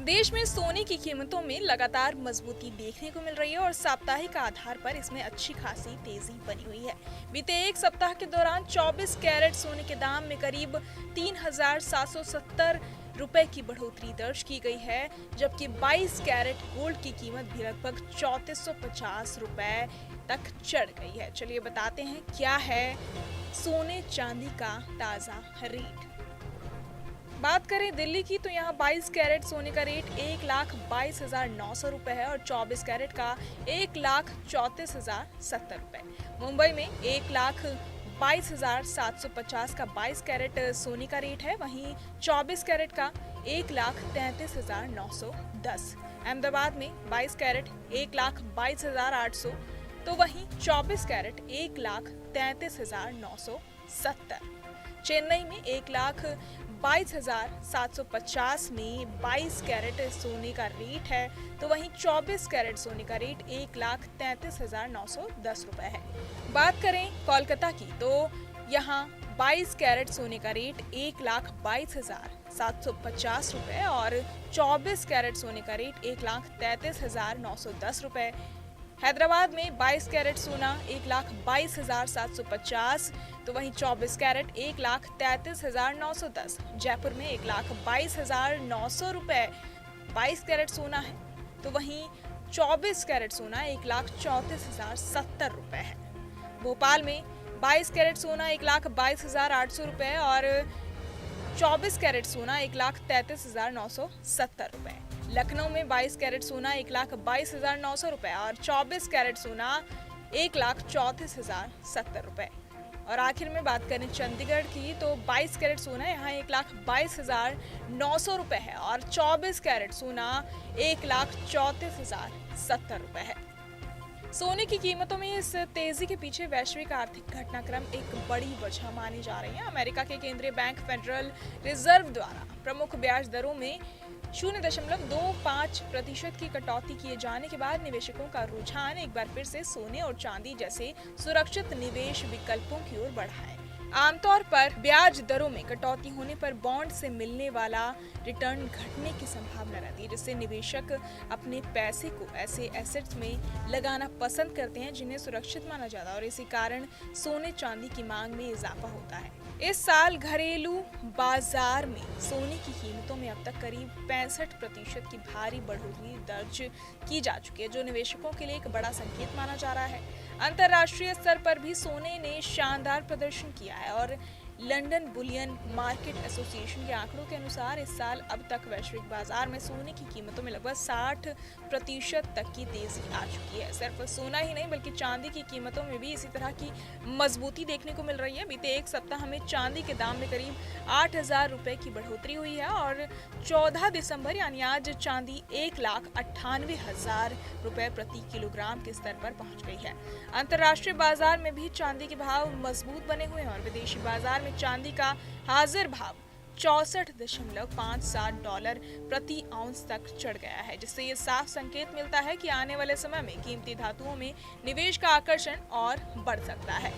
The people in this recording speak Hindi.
देश में सोने की कीमतों में लगातार मजबूती देखने को मिल रही है और साप्ताहिक आधार पर इसमें अच्छी खासी तेजी बनी हुई है। बीते एक सप्ताह के दौरान 24 कैरेट सोने के दाम में करीब 3,770 रुपए की बढ़ोतरी दर्ज की गई है, जबकि 22 कैरेट गोल्ड की कीमत भी लगभग 3450 रुपए तक चढ़ गई है। चलिए बताते हैं क्या है सोने चांदी का ताजा रेट। बात करें दिल्ली की तो यहाँ 22 कैरेट सोने का रेट 1,22,900 रुपए है और 24 कैरेट का 1,34,070 रुपए। मुंबई में 1,22,750 का 22 कैरेट सोने का रेट है, वहीं 24 कैरेट का 1,33,910। अहमदाबाद में 22 कैरेट 1,22,800 तो वहीं 24 कैरेट 1,33,970। चेन्नई में 1,22,750 में 22 कैरेट सोने का रेट है, तो वहीं 24 कैरेट सोने का रेट 1,33,910 रुपए है। बात करें कोलकाता की तो यहाँ 22 कैरेट सोने का रेट 1,22,750 रुपए और 24 कैरेट सोने का रेट 1,33,910 रुपए। हैदराबाद में 22 कैरेट सोना 1,22,750 तो वहीं 24 कैरेट 1,33,910। जयपुर में 1,22,900 रुपए 22 कैरेट सोना है, तो वहीं 24 कैरेट सोना 1,34,070 रुपए है। भोपाल में 22 कैरेट सोना 1,22,800 रुपए और 24 कैरेट सोना 1,33,970 रुपए। लखनऊ में 22 कैरेट सोना 1,22,900 रुपए और 24 कैरेट सोना 1,34,070 रुपए। और आखिर में बात करें चंडीगढ़ की तो 22 कैरेट सोना यहाँ 1,22,900 रुपए है और 24 कैरेट सोना 1,34,070 रुपए है। सोने की कीमतों में इस तेजी के पीछे वैश्विक आर्थिक घटनाक्रम एक बड़ी वजह मानी जा रही है। अमेरिका के केंद्रीय बैंक फेडरल रिजर्व द्वारा प्रमुख ब्याज दरों में 0.25% की कटौती किए जाने के बाद निवेशकों का रुझान एक बार फिर से सोने और चांदी जैसे सुरक्षित निवेश विकल्पों की ओर बढ़ा है। आमतौर पर ब्याज दरों में कटौती होने पर बॉन्ड से मिलने वाला रिटर्न घटने की संभावना रहती है, जिससे निवेशक अपने पैसे को ऐसे एसेट्स में लगाना पसंद करते हैं जिन्हें सुरक्षित माना जाता है और इसी कारण सोने चांदी की मांग में इजाफा होता है। इस साल घरेलू बाजार में सोने की कीमतों में अब तक करीब 65% की भारी बढ़ोतरी दर्ज की जा चुकी है, जो निवेशकों के लिए एक बड़ा संकेत माना जा रहा है। अंतर्राष्ट्रीय स्तर पर भी सोने ने शानदार प्रदर्शन किया है और लंदन बुलियन मार्केट एसोसिएशन के आंकड़ों के अनुसार इस साल अब तक वैश्विक बाजार में सोने की कीमतों में लगभग 60% तक की तेजी आ चुकी है। सिर्फ सोना ही नहीं बल्कि चांदी की कीमतों में भी इसी तरह की मजबूती देखने को मिल रही है। बीते एक सप्ताह में चांदी के दाम में करीब 8,000 रुपए की बढ़ोतरी हुई है और 14 दिसंबर यानी आज चांदी 1,98,000 रुपए प्रति किलोग्राम के स्तर पर पहुंच गई है। अंतर्राष्ट्रीय बाजार में भी चांदी के भाव मजबूत बने हुए हैं और विदेशी बाजार में चांदी का हाजिर भाव $64.57 प्रति आउंस तक चढ़ गया है, जिससे ये साफ संकेत मिलता है कि आने वाले समय में कीमती धातुओं में निवेश का आकर्षण और बढ़ सकता है।